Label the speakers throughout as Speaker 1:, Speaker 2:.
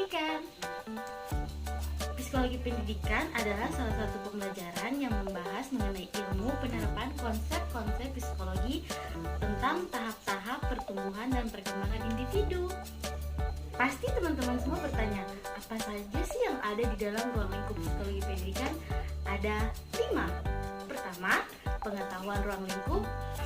Speaker 1: pendidikan. Psikologi pendidikan adalah salah satu pembelajaran yang membahas mengenai ilmu penerapan konsep-konsep psikologi tentang tahap-tahap pertumbuhan dan perkembangan individu. Pasti teman-teman semua bertanya, apa saja sih yang ada di dalam ruang lingkup psikologi pendidikan? Ada 5. Pertama, pengetahuan ruang lingkup,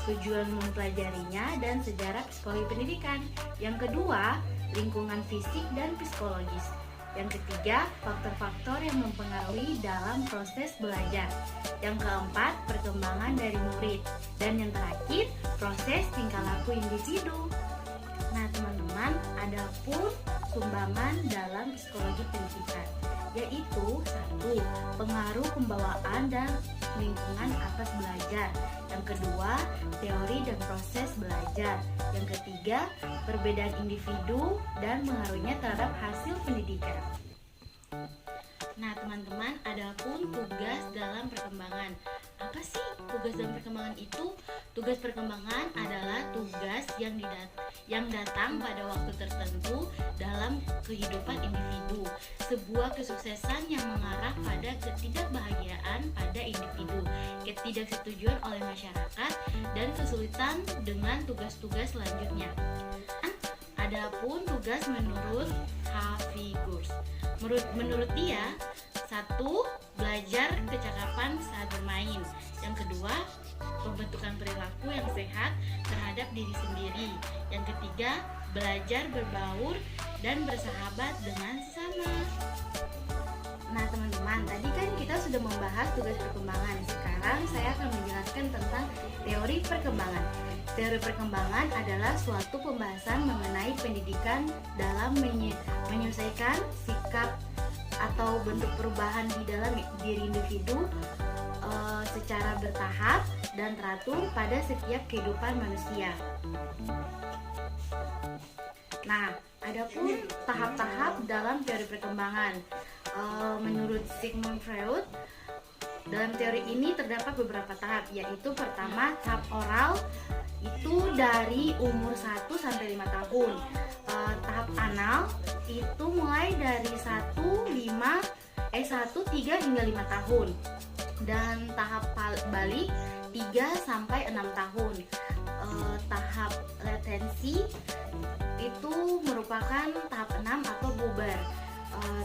Speaker 1: tujuan mempelajarinya, dan sejarah psikologi pendidikan. Yang kedua, lingkungan fisik dan psikologis. Yang ketiga, faktor-faktor yang mempengaruhi dalam proses belajar. Yang keempat, perkembangan dari murid. Dan yang terakhir, proses tingkah laku individu. Nah teman-teman, ada pun sumbangan dalam psikologi pendidikan, yaitu 1. Pengaruh pembawaan dan lingkungan atas belajar. Yang kedua, teori dan proses belajar. Yang ketiga, perbedaan individu dan pengaruhnya terhadap hasil pendidikan. Nah teman-teman, ada pun tugas dalam perkembangan. Apa sih tugas dalam perkembangan itu? Tugas perkembangan adalah tugas yang datang pada waktu tertentu dalam kehidupan individu. Sebuah kesuksesan yang mengarah pada ketidakbahagiaan pada individu, ketidaksetujuan oleh masyarakat, dan kesulitan dengan tugas-tugas selanjutnya. Adapun tugas menurut Hafigus, menurut dia, 1. Belajar kecakapan saat bermain. Yang kedua, pembentukan perilaku yang sehat terhadap diri sendiri. Yang ketiga, belajar berbaur dan bersahabat dengan sesama. Nah teman-teman, tadi kan kita sudah membahas tugas perkembangan. Sekarang saya akan menjelaskan tentang teori perkembangan. Teori perkembangan adalah suatu pembahasan mengenai pendidikan dalam menyelesaikan sikap atau bentuk perubahan di dalam diri individu secara bertahap dan teratur pada setiap kehidupan manusia. Nah, adapun tahap-tahap dalam teori perkembangan, menurut Sigmund Freud, dalam teori ini terdapat beberapa tahap, yaitu pertama tahap oral, itu dari umur 1 sampai 5 tahun. Tahap anal itu mulai dari 1, 3 hingga 5 tahun. Dan tahap balik 3 sampai 6 tahun. Tahap latensi itu merupakan tahap 6 atau puber.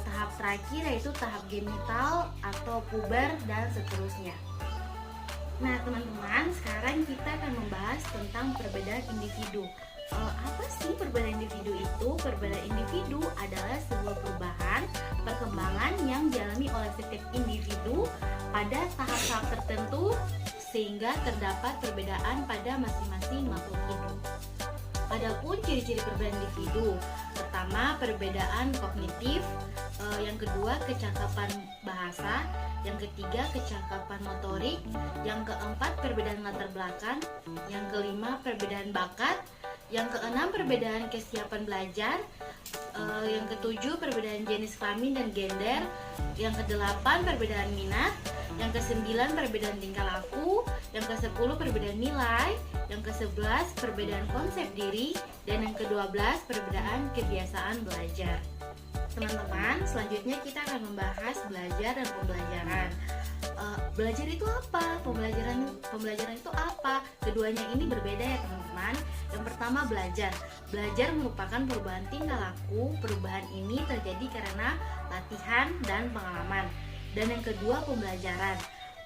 Speaker 1: Tahap terakhir yaitu tahap genital atau puber dan seterusnya. Nah teman-teman, sekarang kita akan membahas tentang perbedaan individu. Apa sih perbedaan individu itu? Perbedaan individu adalah sebuah perubahan, perkembangan yang dialami oleh setiap individu pada tahap-tahap tertentu sehingga terdapat perbedaan pada masing-masing makhluk hidup. Adapun ciri-ciri perbedaan individu, pertama perbedaan kognitif, yang kedua kecakapan bahasa, yang ketiga kecakapan motorik, yang keempat perbedaan latar belakang, yang kelima perbedaan bakat, yang keenam perbedaan kesiapan belajar, yang ketujuh perbedaan jenis kelamin dan gender, yang kedelapan perbedaan minat, yang kesembilan perbedaan tingkah laku, yang kesepuluh perbedaan nilai, yang kesebelas perbedaan konsep diri, dan yang kedua-belas perbedaan kebiasaan belajar. Teman-teman, selanjutnya kita akan membahas belajar dan pembelajaran. Belajar itu apa? Pembelajaran itu apa? Keduanya ini berbeda ya teman-teman. Yang pertama belajar. Belajar merupakan perubahan tingkah laku. Perubahan ini terjadi karena latihan dan pengalaman. Dan yang kedua pembelajaran.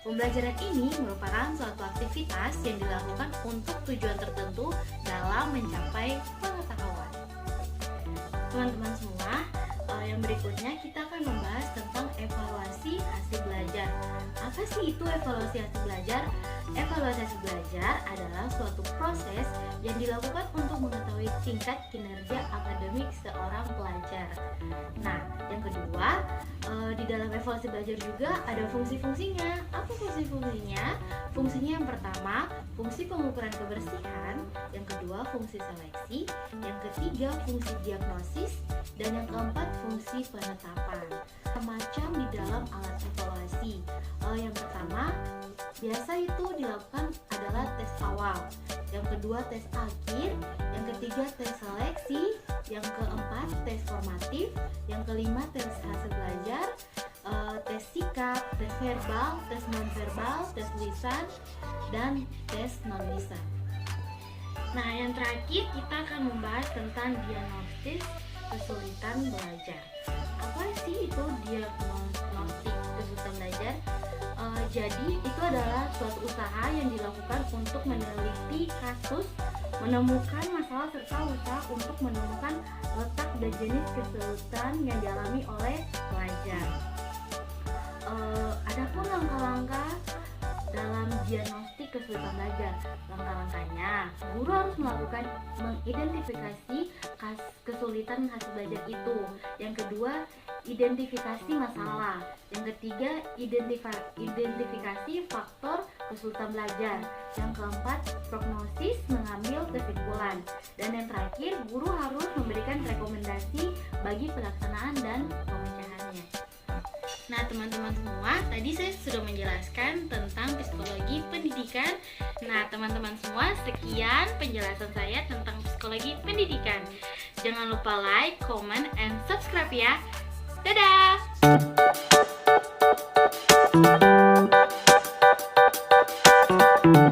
Speaker 1: Pembelajaran ini merupakan suatu aktivitas yang dilakukan untuk tujuan tertentu dalam mencapai pengetahuan. Teman-teman semua, yang berikutnya kita akan membahas tentang evaluasi hasil belajar. Apa sih itu evaluasi hasil belajar? Evaluasi hasil belajar adalah suatu proses yang dilakukan untuk mengetahui tingkat kinerja akademik seorang pelajar. Nah, yang kedua, di dalam evaluasi belajar juga ada fungsi-fungsinya. Apa fungsi-fungsinya? Fungsinya yang pertama, fungsi pengukuran kebersihan, yang kedua fungsi seleksi, yang ketiga fungsi diagnosis, dan yang keempat fungsi penetapan. Macam di dalam alat evaluasi. Yang pertama biasa itu dilakukan adalah tes awal, yang kedua tes akhir, yang ketiga tes seleksi, yang keempat tes formatif, yang kelima tes hasil belajar, tes sikap, tes verbal, tes nonverbal, tes lisan, dan tes non lisan. Nah, yang terakhir kita akan membahas tentang diagnostis kesulitan belajar. Apa sih itu diagnostik kesulitan belajar? Jadi itu adalah suatu usaha yang dilakukan untuk meneliti kasus, menemukan masalah serta usaha untuk menemukan letak dan jenis kesulitan yang dialami oleh pelajar. Adapun langkah-langkah dalam diagnostik kesulitan belajar, langkah-langkahnya guru harus melakukan mengidentifikasi kesulitan hasil belajar itu. Yang kedua, identifikasi masalah. Yang ketiga, identifikasi faktor kesulitan belajar. Yang keempat, prognosis, mengambil kesimpulan. Dan yang terakhir, guru harus memberikan rekomendasi bagi pelaksanaan dan pemecahannya. Nah, teman-teman semua, tadi saya sudah menjelaskan tentang psikologi pendidikan. Nah, teman-teman semua, sekian penjelasan saya tentang psikologi pendidikan. Jangan lupa like, comment, and subscribe ya. Dadah!